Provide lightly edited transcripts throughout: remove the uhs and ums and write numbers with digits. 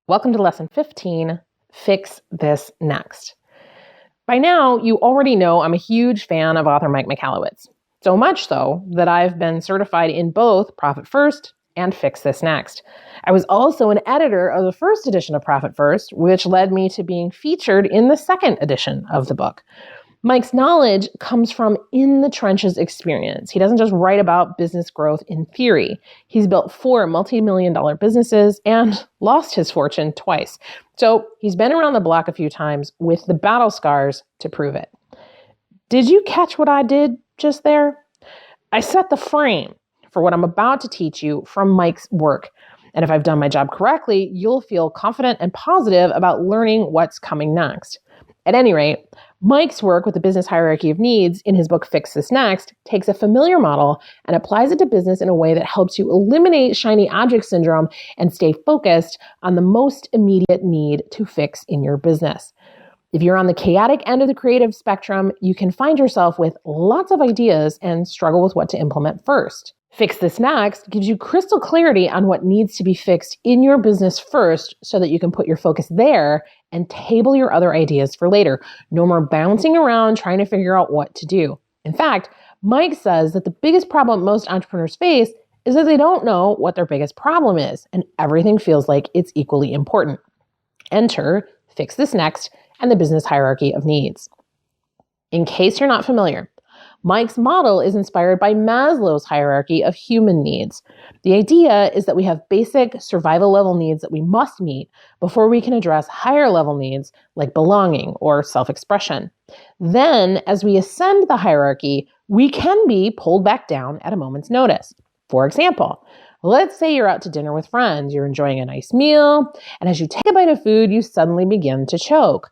Welcome to Lesson 15, Fix This Next. By now, you already know I'm a huge fan of author Mike Michalowicz. So much so that I've been certified in both Profit First and Fix This Next. I was also an editor of the first edition of Profit First, which led me to being featured in the second edition of the book. Mike's knowledge comes from in the trenches experience. He doesn't just write about business growth in theory. He's built 4 multi-million-dollar businesses and lost his fortune twice. So he's been around the block a few times with the battle scars to prove it. Did you catch what I did just there? I set the frame for what I'm about to teach you from Mike's work. And if I've done my job correctly, you'll feel confident and positive about learning what's coming next. At any rate, Mike's work with the business hierarchy of needs in his book, Fix This Next, takes a familiar model and applies it to business in a way that helps you eliminate shiny object syndrome and stay focused on the most immediate need to fix in your business. If you're on the chaotic end of the creative spectrum, you can find yourself with lots of ideas and struggle with what to implement first. Fix This Next gives you crystal clarity on what needs to be fixed in your business first so that you can put your focus there and table your other ideas for later. No more bouncing around trying to figure out what to do. In fact, Mike says that the biggest problem most entrepreneurs face is that they don't know what their biggest problem is, and everything feels like it's equally important. Enter Fix This Next and the business hierarchy of needs. In case you're not familiar, Mike's model is inspired by Maslow's hierarchy of human needs. The idea is that we have basic survival level needs that we must meet before we can address higher level needs like belonging or self-expression. Then, as we ascend the hierarchy, we can be pulled back down at a moment's notice. For example, let's say you're out to dinner with friends, you're enjoying a nice meal, and as you take a bite of food, you suddenly begin to choke.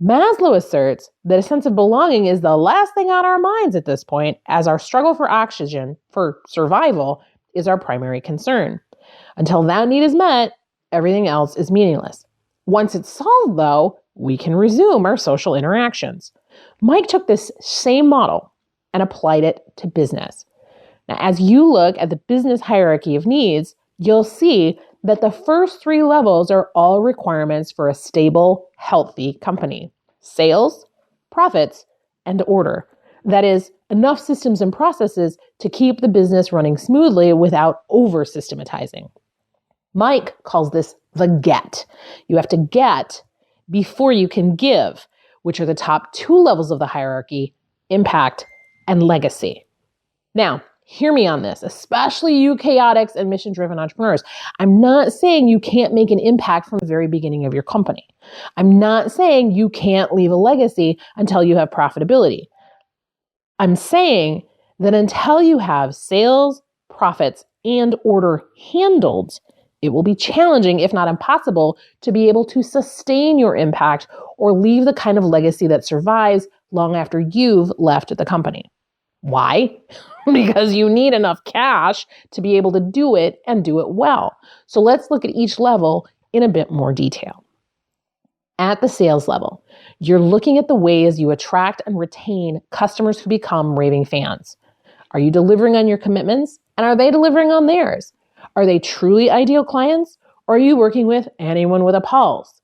Maslow asserts that a sense of belonging is the last thing on our minds at this point, as our struggle for oxygen, for survival, is our primary concern. Until that need is met, everything else is meaningless. Once it's solved, though, we can resume our social interactions. Mike took this same model and applied it to business. Now, as you look at the business hierarchy of needs, you'll see that the first 3 levels are all requirements for a stable, healthy company: sales, profits, and order. That is, enough systems and processes to keep the business running smoothly without over-systematizing. Mike calls this the get. You have to get before you can give, which are the top 2 levels of the hierarchy: impact and legacy. Now, hear me on this, especially you chaotics and mission-driven entrepreneurs. I'm not saying you can't make an impact from the very beginning of your company. I'm not saying you can't leave a legacy until you have profitability. I'm saying that until you have sales, profits, and order handled, it will be challenging, if not impossible, to be able to sustain your impact or leave the kind of legacy that survives long after you've left the company. Why? Because you need enough cash to be able to do it and do it well. So let's look at each level in a bit more detail. At the sales level, you're looking at the ways you attract and retain customers who become raving fans. Are you delivering on your commitments? And are they delivering on theirs? Are they truly ideal clients? Or are you working with anyone with a pulse?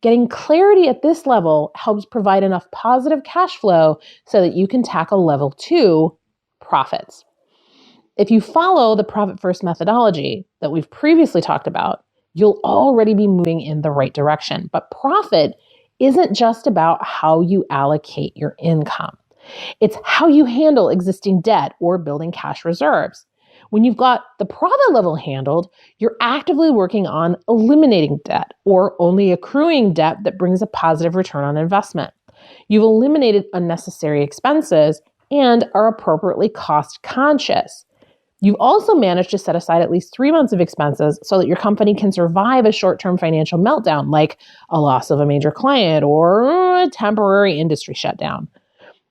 Getting clarity at this level helps provide enough positive cash flow so that you can tackle level 2, profits. If you follow the Profit First methodology that we've previously talked about, you'll already be moving in the right direction. But profit isn't just about how you allocate your income. It's how you handle existing debt or building cash reserves. When you've got the profit level handled, you're actively working on eliminating debt or only accruing debt that brings a positive return on investment. You've eliminated unnecessary expenses and are appropriately cost conscious. You've also managed to set aside at least 3 months of expenses so that your company can survive a short-term financial meltdown like a loss of a major client or a temporary industry shutdown.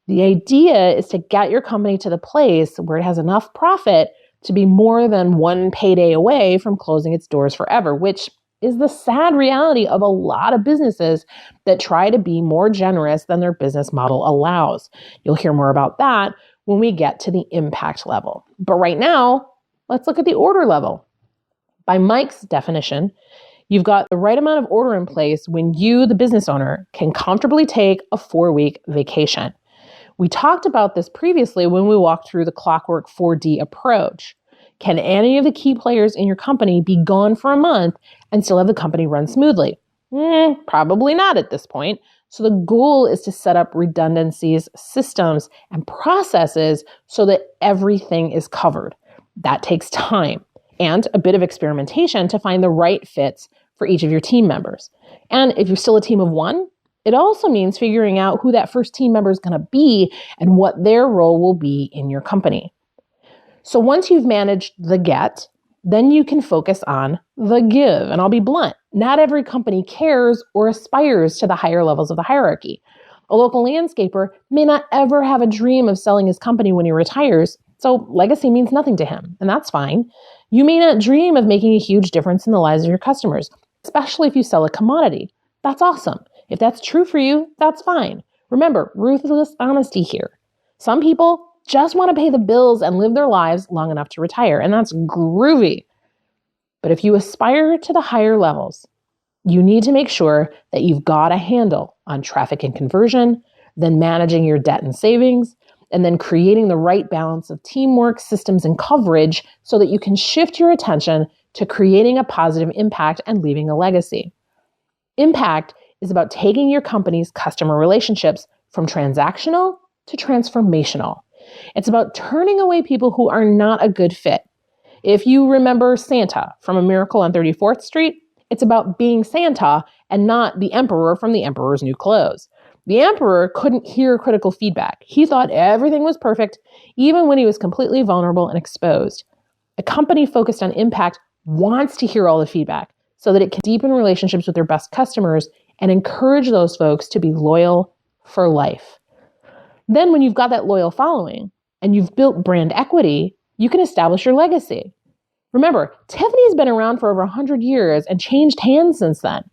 The idea is to get your company to the place where it has enough profit to be more than one payday away from closing its doors forever, which is the sad reality of a lot of businesses that try to be more generous than their business model allows. You'll hear more about that when we get to the impact level. But right now, let's look at the order level. By Mike's definition, You've got the right amount of order in place when you, the business owner, can comfortably take a 4-week vacation. We talked about this previously when we walked through the Clockwork 4D approach. Can any of the key players in your company be gone for a month and still have the company run smoothly? Probably not at this point. So the goal is to set up redundancies, systems, and processes so that everything is covered. That takes time and a bit of experimentation to find the right fits for each of your team members. And if you're still a team of one, it also means figuring out who that first team member is going to be and what their role will be in your company. So once you've managed the get, then you can focus on the give. And I'll be blunt, not every company cares or aspires to the higher levels of the hierarchy. A local landscaper may not ever have a dream of selling his company when he retires, so legacy means nothing to him, and that's fine. You may not dream of making a huge difference in the lives of your customers, especially if you sell a commodity. That's awesome. If that's true for you, that's fine. Remember, ruthless honesty here. Some people just want to pay the bills and live their lives long enough to retire, and that's groovy. But if you aspire to the higher levels, you need to make sure that you've got a handle on traffic and conversion, then managing your debt and savings, and then creating the right balance of teamwork, systems, and coverage so that you can shift your attention to creating a positive impact and leaving a legacy. Impact is about taking your company's customer relationships from transactional to transformational. It's about turning away people who are not a good fit. If you remember Santa from A Miracle on 34th Street, it's about being Santa and not the Emperor from The Emperor's New Clothes. The Emperor couldn't hear critical feedback. He thought everything was perfect, even when he was completely vulnerable and exposed. A company focused on impact wants to hear all the feedback so that it can deepen relationships with their best customers and encourage those folks to be loyal for life. Then when you've got that loyal following and you've built brand equity, you can establish your legacy. Remember, Tiffany's been around for over 100 years and changed hands since then.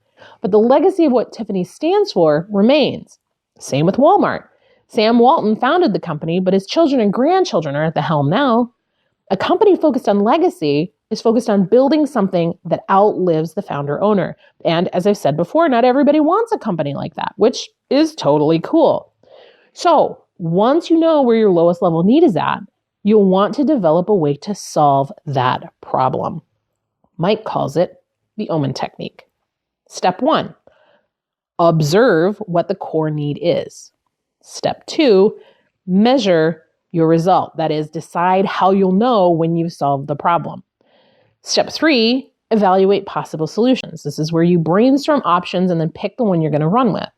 But the legacy of what Tiffany stands for remains. Same with Walmart. Sam Walton founded the company, but his children and grandchildren are at the helm now. A company focused on legacy is focused on building something that outlives the founder owner. And as I've said before, not everybody wants a company like that, which is totally cool. So once you know where your lowest level need is at, you'll want to develop a way to solve that problem. Mike calls it the Omen technique. Step 1, observe what the core need is. Step 2, measure your result. That is, decide how you'll know when you've solved the problem. Step 3, evaluate possible solutions. This is where you brainstorm options and then pick the one you're going to run with.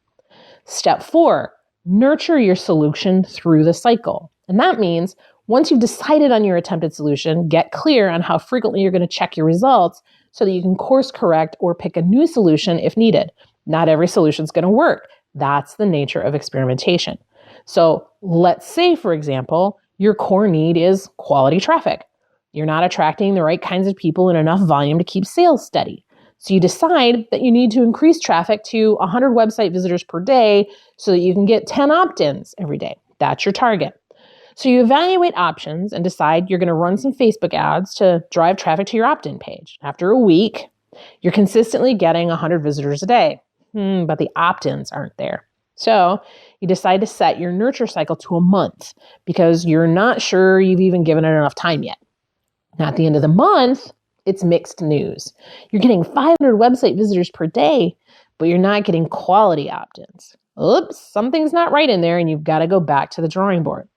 Step 4, nurture your solution through the cycle. And that means once you've decided on your attempted solution, get clear on how frequently you're going to check your results so that you can course correct or pick a new solution if needed. Not every solution is going to work. That's the nature of experimentation. So let's say, for example, your core need is quality traffic. You're not attracting the right kinds of people in enough volume to keep sales steady. So you decide that you need to increase traffic to 100 website visitors per day so that you can get 10 opt-ins every day. That's your target. So you evaluate options and decide you're going to run some Facebook ads to drive traffic to your opt-in page. After a week, you're consistently getting 100 visitors a day, but the opt-ins aren't there. So you decide to set your nurture cycle to a month because you're not sure you've even given it enough time yet. Now, at the end of the month, it's mixed news. You're getting 500 website visitors per day, but you're not getting quality opt-ins. Oops, something's not right in there and you've got to go back to the drawing board.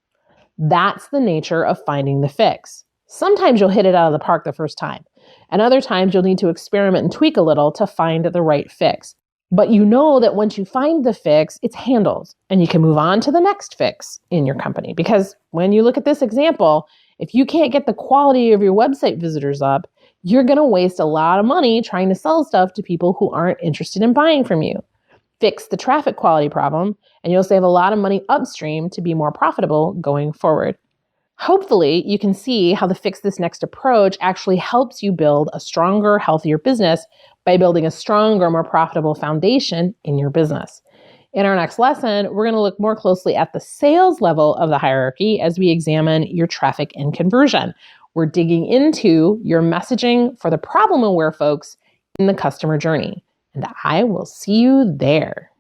That's the nature of finding the fix. Sometimes you'll hit it out of the park the first time, and other times you'll need to experiment and tweak a little to find the right fix. But you know that once you find the fix, it's handled, and you can move on to the next fix in your company. Because when you look at this example, if you can't get the quality of your website visitors up, you're going to waste a lot of money trying to sell stuff to people who aren't interested in buying from you. Fix the traffic quality problem, and you'll save a lot of money upstream to be more profitable going forward. Hopefully, you can see how the Fix This Next approach actually helps you build a stronger, healthier business by building a stronger, more profitable foundation in your business. In our next lesson, we're going to look more closely at the sales level of the hierarchy as we examine your traffic and conversion. We're digging into your messaging for the problem-aware folks in the customer journey. And I will see you there.